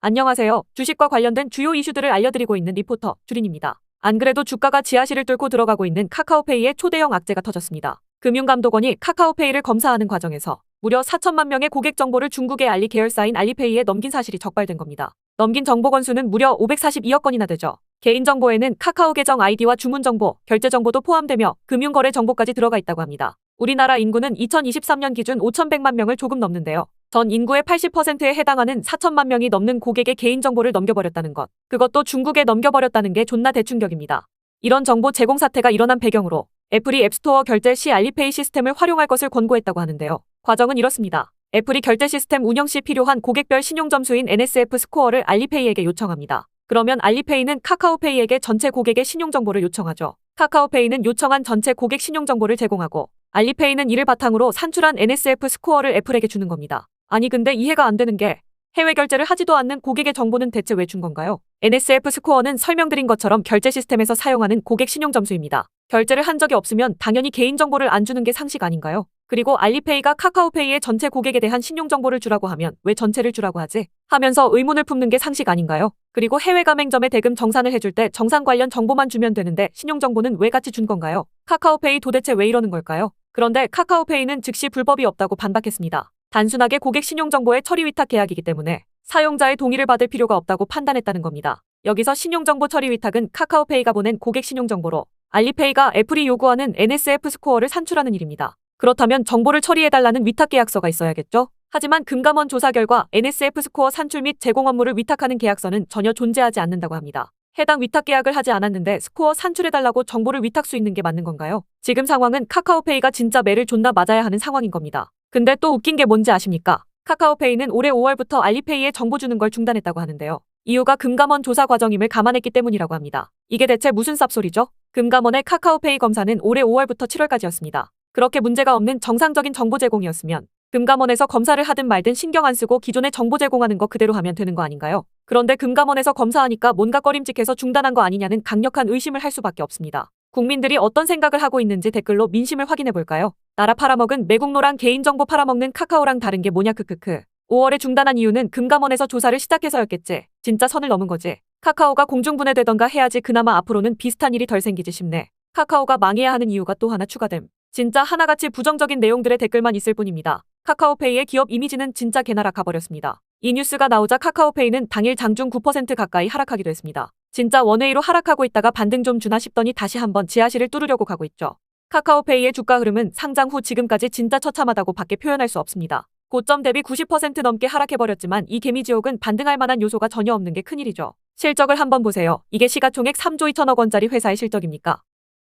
안녕하세요. 주식과 관련된 주요 이슈들을 알려드리고 있는 리포터 주린입니다. 안 그래도 주가가 지하실을 뚫고 들어가고 있는 카카오페이의 초대형 악재가 터졌습니다. 금융감독원이 카카오페이를 검사하는 과정에서 무려 4천만 명의 고객 정보를 중국의 알리 계열사인 알리페이에 넘긴 사실이 적발된 겁니다. 넘긴 정보 건수는 무려 542억 건이나 되죠. 개인정보에는 카카오 계정 아이디와 주문정보, 결제정보도 포함되며 금융거래 정보까지 들어가 있다고 합니다. 우리나라 인구는 2023년 기준 5,100만 명을 조금 넘는데요. 전 인구의 80%에 해당하는 4천만 명이 넘는 고객의 개인정보를 넘겨버렸다는 것. 그것도 중국에 넘겨버렸다는 게 존나 대충격입니다. 이런 정보 제공 사태가 일어난 배경으로 애플이 앱스토어 결제 시 알리페이 시스템을 활용할 것을 권고했다고 하는데요. 과정은 이렇습니다. 애플이 결제 시스템 운영 시 필요한 고객별 신용점수인 NSF 스코어를 알리페이에게 요청합니다. 그러면 알리페이는 카카오페이에게 전체 고객의 신용정보를 요청하죠. 카카오페이는 요청한 전체 고객 신용정보를 제공하고 알리페이는 이를 바탕으로 산출한 NSF 스코어를 애플에게 주는 겁니다. 아니 근데 이해가 안 되는 게 해외 결제를 하지도 않는 고객의 정보는 대체 왜 준 건가요? NSF 스코어는 설명드린 것처럼 결제 시스템에서 사용하는 고객 신용점수입니다. 결제를 한 적이 없으면 당연히 개인정보를 안 주는 게 상식 아닌가요? 그리고 알리페이가 카카오페이의 전체 고객에 대한 신용정보를 주라고 하면 왜 전체를 주라고 하지? 하면서 의문을 품는 게 상식 아닌가요? 그리고 해외 가맹점에 대금 정산을 해줄 때 정산 관련 정보만 주면 되는데 신용정보는 왜 같이 준 건가요? 카카오페이 도대체 왜 이러는 걸까요? 그런데 카카오페이는 즉시 불법이 없다고 반박했습니다. 단순하게 고객 신용정보의 처리 위탁 계약이기 때문에 사용자의 동의를 받을 필요가 없다고 판단했다는 겁니다. 여기서 신용정보 처리 위탁은 카카오페이가 보낸 고객 신용정보로 알리페이가 애플이 요구하는 NSF 스코어를 산출하는 일입니다. 그렇다면 정보를 처리해달라는 위탁 계약서가 있어야겠죠? 하지만 금감원 조사 결과 NSF 스코어 산출 및 제공 업무를 위탁하는 계약서는 전혀 존재하지 않는다고 합니다. 해당 위탁 계약을 하지 않았는데 스코어 산출해달라고 정보를 위탁 수 있는 게 맞는 건가요? 지금 상황은 카카오페이가 진짜 매를 존나 맞아야 하는 상황인 겁니다. 근데 또 웃긴 게 뭔지 아십니까? 카카오페이는 올해 5월부터 알리페이에 정보 주는 걸 중단했다고 하는데요. 이유가 금감원 조사 과정임을 감안했기 때문이라고 합니다. 이게 대체 무슨 쌉소리죠? 금감원의 카카오페이 검사는 올해 5월부터 7월까지였습니다. 그렇게 문제가 없는 정상적인 정보 제공이었으면 금감원에서 검사를 하든 말든 신경 안 쓰고 기존에 정보 제공하는 거 그대로 하면 되는 거 아닌가요? 그런데 금감원에서 검사하니까 뭔가 꺼림직해서 중단한 거 아니냐는 강력한 의심을 할 수밖에 없습니다. 국민들이 어떤 생각을 하고 있는지 댓글로 민심을 확인해 볼까요? 나라 팔아먹은 매국노랑 개인정보 팔아먹는 카카오랑 다른 게 뭐냐 크크크. 5월에 중단한 이유는 금감원에서 조사를 시작해서였겠지. 진짜 선을 넘은 거지. 카카오가 공중분해되던가 해야지 그나마 앞으로는 비슷한 일이 덜 생기지 싶네. 카카오가 망해야 하는 이유가 또 하나 추가됨. 진짜 하나같이 부정적인 내용들의 댓글만 있을 뿐입니다. 카카오페이의 기업 이미지는 진짜 개나라 가버렸습니다. 이 뉴스가 나오자 카카오페이는 당일 장중 9% 가까이 하락하기도 했습니다. 진짜 원웨이로 하락하고 있다가 반등 좀 주나 싶더니 다시 한번 지하실을 뚫으려고 가고 있죠. 카카오페이의 주가 흐름은 상장 후 지금까지 진짜 처참하다고 밖에 표현할 수 없습니다. 고점 대비 90% 넘게 하락해버렸지만 이 개미지옥은 반등할 만한 요소가 전혀 없는 게 큰일이죠. 실적을 한번 보세요. 이게 시가총액 3조 2천억 원짜리 회사의 실적입니까?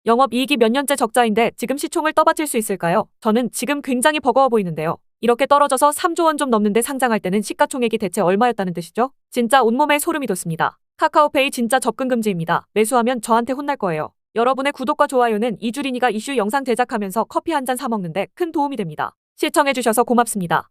영업이익이 몇 년째 적자인데 지금 시총을 떠받칠 수 있을까요? 저는 지금 굉장히 버거워 보이는데요. 이렇게 떨어져서 3조 원 좀 넘는데 상장할 때는 시가총액이 대체 얼마였다는 뜻이죠? 진짜 온몸에 소름이 돋습니다. 카카오페이 진짜 접근 금지입니다. 매수하면 저한테 혼날 거예요. 여러분의 구독과 좋아요는 이주린이가 이슈 영상 제작하면서 커피 한 잔 사 먹는데 큰 도움이 됩니다. 시청해주셔서 고맙습니다.